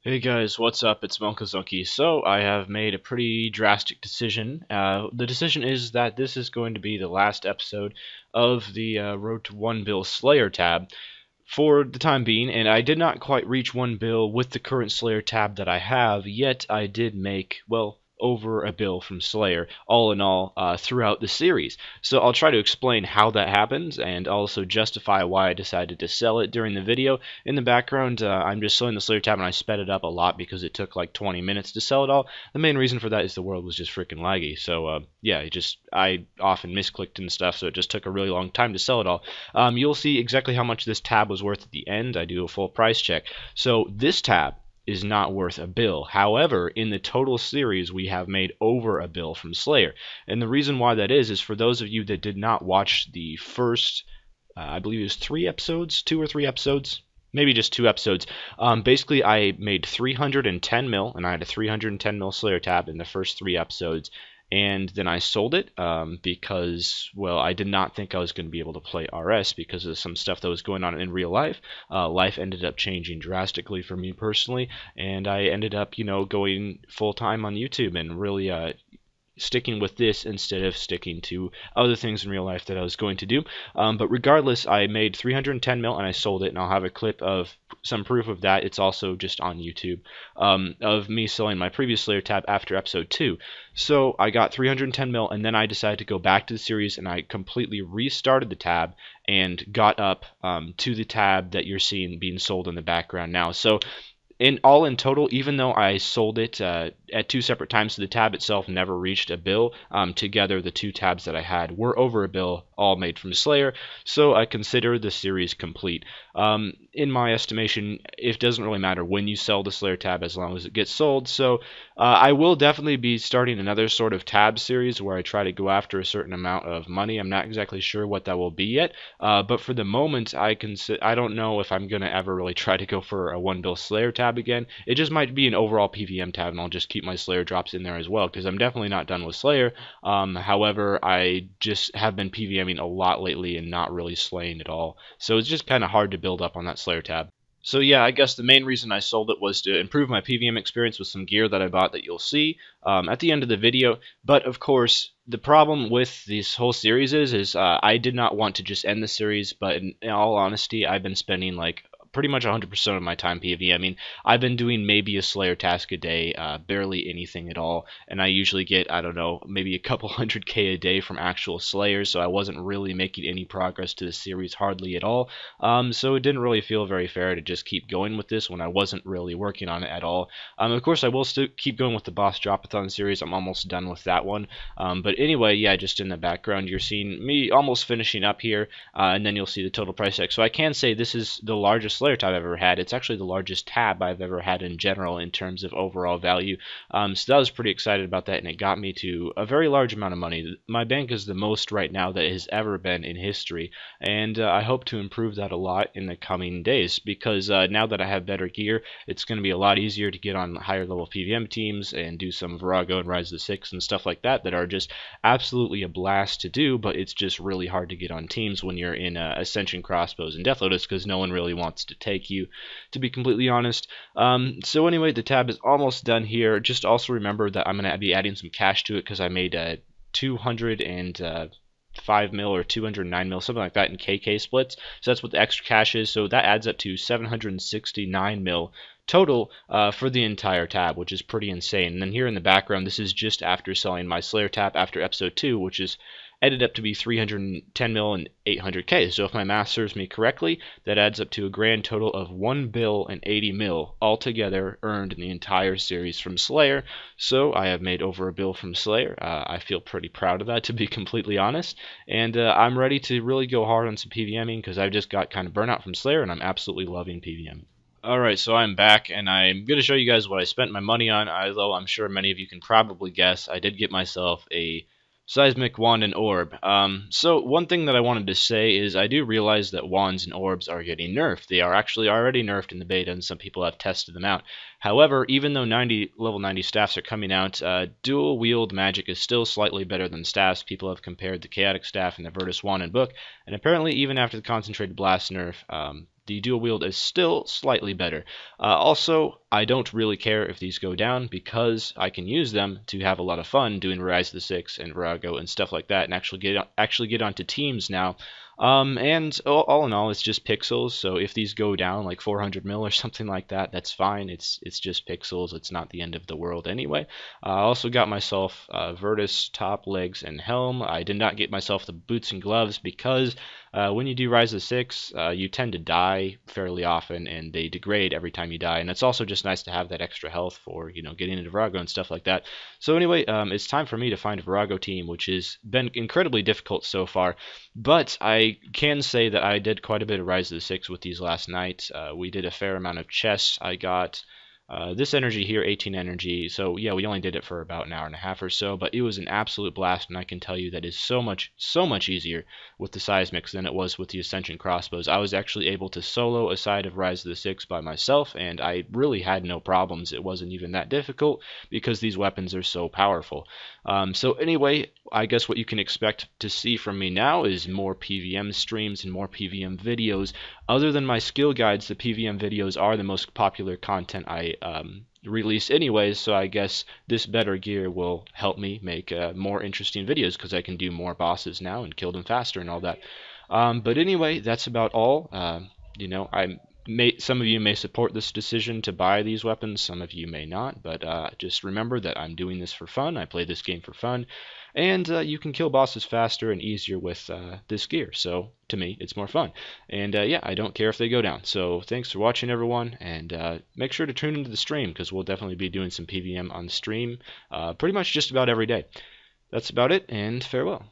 Hey guys, what's up? It's munclesonkey. So I have made a pretty drastic decision. The decision is that this is going to be the last episode of the Road to 1 Bill Slayer tab for the time being, and I did not quite reach 1 bill with the current Slayer tab that I have, yet I did make, well, over a bill from Slayer, all in all, throughout the series. So I'll try to explain how that happens, and also justify why I decided to sell it during the video. In the background, I'm just selling the Slayer tab, and I sped it up a lot because it took like 20 minutes to sell it all. The main reason for that is the world was just freaking laggy, so yeah, I often misclicked and stuff, so it just took a really long time to sell it all. You'll see exactly how much this tab was worth at the end. I do a full price check. So this tab is not worth a bill. However, in the total series, we have made over a bill from Slayer. And the reason why that is for those of you that did not watch the first, I believe it was 3 episodes, 2 or 3 episodes, maybe just 2 episodes. Basically, I made 310 mil, and I had a 310 mil Slayer tab in the first 3 episodes. And then I sold it because, well, I did not think I was going to be able to play RS because of some stuff that was going on in real life. Life ended up changing drastically for me personally, and I ended up, going full-time on YouTube and really sticking with this instead of sticking to other things in real life that I was going to do. But regardless, I made 310 mil and I sold it, and I'll have a clip of some proof of that. It's also just on YouTube of me selling my previous Slayer tab after episode 2. So I got 310 mil, and then I decided to go back to the series, and I completely restarted the tab and got up to the tab that you're seeing being sold in the background now. So in total, even though I sold it at 2 separate times, so the tab itself never reached a bill, together the 2 tabs that I had were over a bill, all made from Slayer, so I consider the series complete. In my estimation, it doesn't really matter when you sell the Slayer tab as long as it gets sold, so I will definitely be starting another sort of tab series where I try to go after a certain amount of money. I'm not exactly sure what that will be yet, but for the moment, I don't know if I'm going to ever really try to go for a 1 bill Slayer tab again. It just might be an overall PVM tab, and I'll just keep my Slayer drops in there as well, because I'm definitely not done with Slayer. However, I just have been PVMing a lot lately and not really slaying at all, so it's just kind of hard to build up on that Slayer tab. So yeah, I guess the main reason I sold it was to improve my PVM experience with some gear that I bought that you'll see at the end of the video. But of course, the problem with this whole series is I did not want to just end the series, but in all honesty, I've been spending like pretty much 100% of my time PvE. I mean, I've been doing maybe a Slayer task a day, barely anything at all, and I usually get, I don't know, maybe a couple 100k a day from actual Slayers, so I wasn't really making any progress to the series hardly at all. So it didn't really feel very fair to just keep going with this when I wasn't really working on it at all. Of course, I will still keep going with the Boss Dropathon series. I'm almost done with that one. But anyway, yeah, just in the background, you're seeing me almost finishing up here, and then you'll see the total price tag. So I can say this is the largest Slayer tab I've ever had. It's actually the largest tab I've ever had in general in terms of overall value. So I was pretty excited about that, and it got me to a very large amount of money. My bank is the most right now that it has ever been in history, and I hope to improve that a lot in the coming days, because now that I have better gear, it's going to be a lot easier to get on higher level PVM teams and do some Virago and Rise of the Six and stuff like that are just absolutely a blast to do, but it's just really hard to get on teams when you're in Ascension Crossbows and Death Lotus, because no one really wants to take you, to be completely honest. So anyway, the tab is almost done here. Just also remember that I'm going to be adding some cash to it, because I made 205 mil or 209 mil, something like that, in KK splits. So that's what the extra cash is. So that adds up to 769 mil total for the entire tab, which is pretty insane. And then here in the background, this is just after selling my Slayer tab after episode 2, which is ended up to be 310 mil and 800k. So if my math serves me correctly, that adds up to a grand total of 1 bill and 80 mil altogether earned in the entire series from Slayer. So I have made over a bill from Slayer. I feel pretty proud of that, to be completely honest, and I'm ready to really go hard on some PVMing, because I've just got kind of burnout from Slayer, and I'm absolutely loving PVM. Alright, so I'm back, and I'm going to show you guys what I spent my money on, although I'm sure many of you can probably guess. I did get myself a Seismic Wand and Orb. So one thing that I wanted to say is I do realize that wands and orbs are getting nerfed. They are actually already nerfed in the beta, and some people have tested them out. However, even though level 90 staffs are coming out, dual wield magic is still slightly better than staffs. People have compared the Chaotic Staff and the Virtus Wand and Book, and apparently even after the Concentrated Blast nerf, the dual wield is still slightly better. Also, I don't really care if these go down because I can use them to have a lot of fun doing Rise of the Six and Virago and stuff like that, and actually get onto teams now. And all in all, it's just pixels. So if these go down like 400 mil or something like that, that's fine. It's just pixels. It's not the end of the world anyway. I also got myself Virtus top, legs, and helm. I did not get myself the boots and gloves because when you do Rise of the Six, you tend to die fairly often, and they degrade every time you die. And it's also just nice to have that extra health for getting into Virago and stuff like that. So anyway, it's time for me to find a Virago team, which has been incredibly difficult so far. But I can say that I did quite a bit of Rise of the Six with these last night. We did a fair amount of chests. I got this energy here, 18 energy. So yeah, we only did it for about an hour and a half or so, but it was an absolute blast, and I can tell you that is so much easier with the seismics than it was with the Ascension crossbows. I was actually able to solo a side of Rise of the Six by myself, and I really had no problems. It wasn't even that difficult because these weapons are so powerful. So anyway, I guess what you can expect to see from me now is more PVM streams and more PVM videos. Other than my skill guides, the PVM videos are the most popular content I release anyways, so I guess this better gear will help me make more interesting videos because I can do more bosses now and kill them faster and all that. But anyway, that's about all. Some of you may support this decision to buy these weapons, some of you may not, but just remember that I'm doing this for fun. I play this game for fun, and you can kill bosses faster and easier with this gear, so to me it's more fun. And yeah, I don't care if they go down. So thanks for watching, everyone, and make sure to tune into the stream because we'll definitely be doing some PVM on the stream pretty much just about every day. That's about it, and farewell.